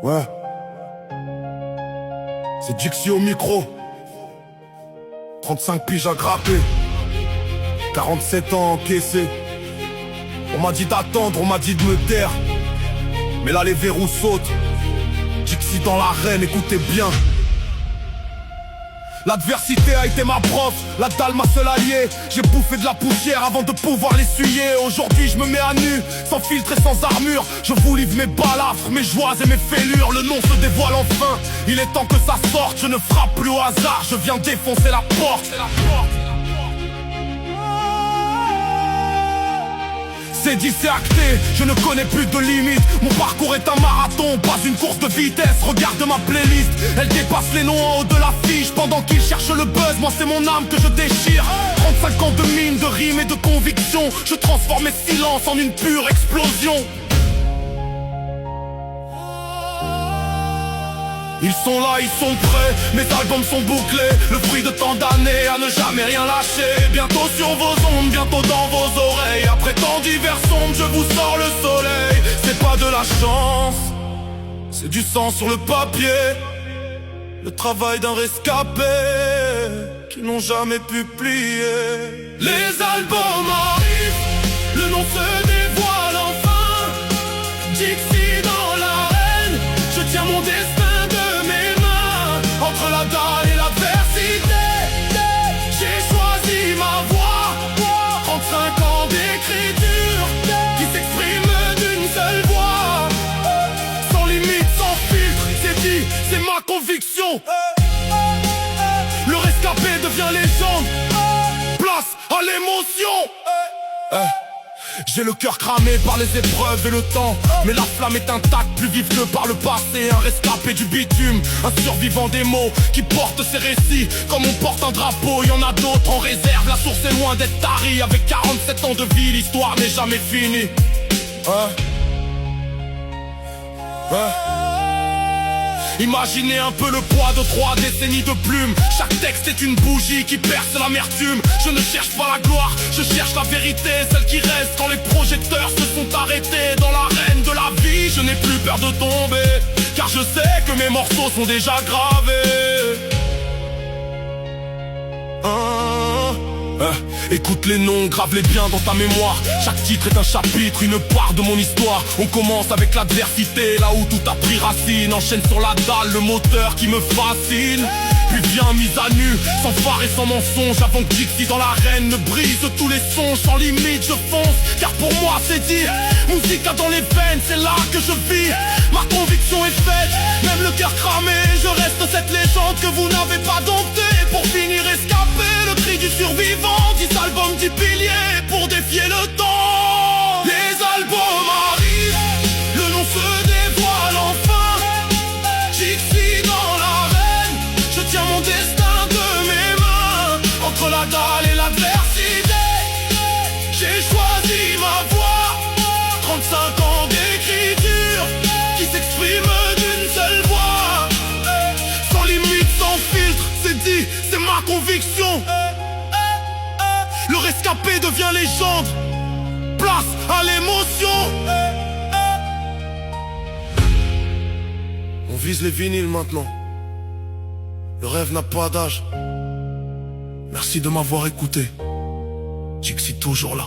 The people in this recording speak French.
Ouais. C'est Dixie au micro. 35 piges à grapper. 47 ans encaissés. On m'a dit d'attendre, on m'a dit de me taire. Mais là les verrous sautent. Dixie dans l'arène, écoutez bien. L'adversité a été ma prof, la dalle ma seule alliée. J'ai bouffé de la poussière avant de pouvoir l'essuyer. Aujourd'hui je me mets à nu, sans filtre et sans armure. Je vous livre mes balafres, mes joies et mes fêlures. Le nom se dévoile enfin, il est temps que ça sorte. Je ne frappe plus au hasard, je viens défoncer la porte. C'est dit, c'est acté, je ne connais plus de limites. Mon parcours est un marathon, pas une course de vitesse. Regarde ma playlist, elle dépasse les noms en haut de l'affiche. Pendant qu'ils cherchent le buzz, moi c'est mon âme que je déchire. 35 ans de mine, de rimes et de conviction. Je transforme mes silences en une pure explosion. Ils sont là, ils sont prêts, mes albums sont bouclés. Le fruit de tant d'années à ne jamais rien lâcher. Bientôt sur vos ondes, bientôt dans vos oreilles. Après tant d'hiver sombres, je vous sors le soleil. C'est pas de la chance, c'est du sang sur le papier. Le travail d'un rescapé qui n'ont jamais pu plier. Les albums arrivent, le nom se dévoile enfin. Dixie dans l'arène, je tiens mon destin entre la dalle et l'adversité. J'ai choisi ma voie, 35 ans d'écriture qui s'exprime d'une seule voix. Sans limite, sans filtre, c'est dit, c'est ma conviction. Le rescapé devient légende, place à l'émotion. J'ai le cœur cramé par les épreuves et le temps, mais la flamme est intacte, plus vive que par le passé. Un rescapé du bitume, un survivant des mots qui porte ses récits comme on porte un drapeau. Y en a d'autres en réserve, la source est loin d'être tarie. Avec 47 ans de vie, l'histoire n'est jamais finie. Imaginez un peu le poids de 3 décennies de plumes. Chaque texte est une bougie qui perce l'amertume. Je ne cherche pas la gloire, je cherche la vérité. Celle qui reste quand les projecteurs se sont arrêtés. Dans l'arène de la vie, je n'ai plus peur de tomber, car je sais que mes morceaux sont déjà gravés. Écoute les noms, grave-les bien dans ta mémoire. Chaque titre est un chapitre, une part de mon histoire. On commence avec l'adversité, là où tout a pris racine. Enchaîne sur la dalle, le moteur qui me fascine. Puis vient mise à nu, sans phare et sans mensonge. Avant que Dixie dans l'arène ne brise tous les sons. Sans limite je fonce, car pour moi c'est dit. Musique a dans les veines, c'est là que je vis. Ma conviction est faite, même le cœur cramé. Je reste cette légende que vous n'avez pas domptée. Pour finir escapé, le cri du survivant. 10 albums, 10 piliers pour défier le temps. Les albums arrivent, le nom se dévoile enfin. Dixie dans l'arène, je tiens mon destin de mes mains. Entre la dalle et l'adversité, j'ai choisi ma voie. 35 ans d'écriture qui s'exprime d'une seule voix. Sans limite, sans filtre, c'est dit, c'est ma conviction. Le rescapé devient légende, place à l'émotion. On vise les vinyles maintenant. Le rêve n'a pas d'âge. Merci de m'avoir écouté. Dixie toujours là.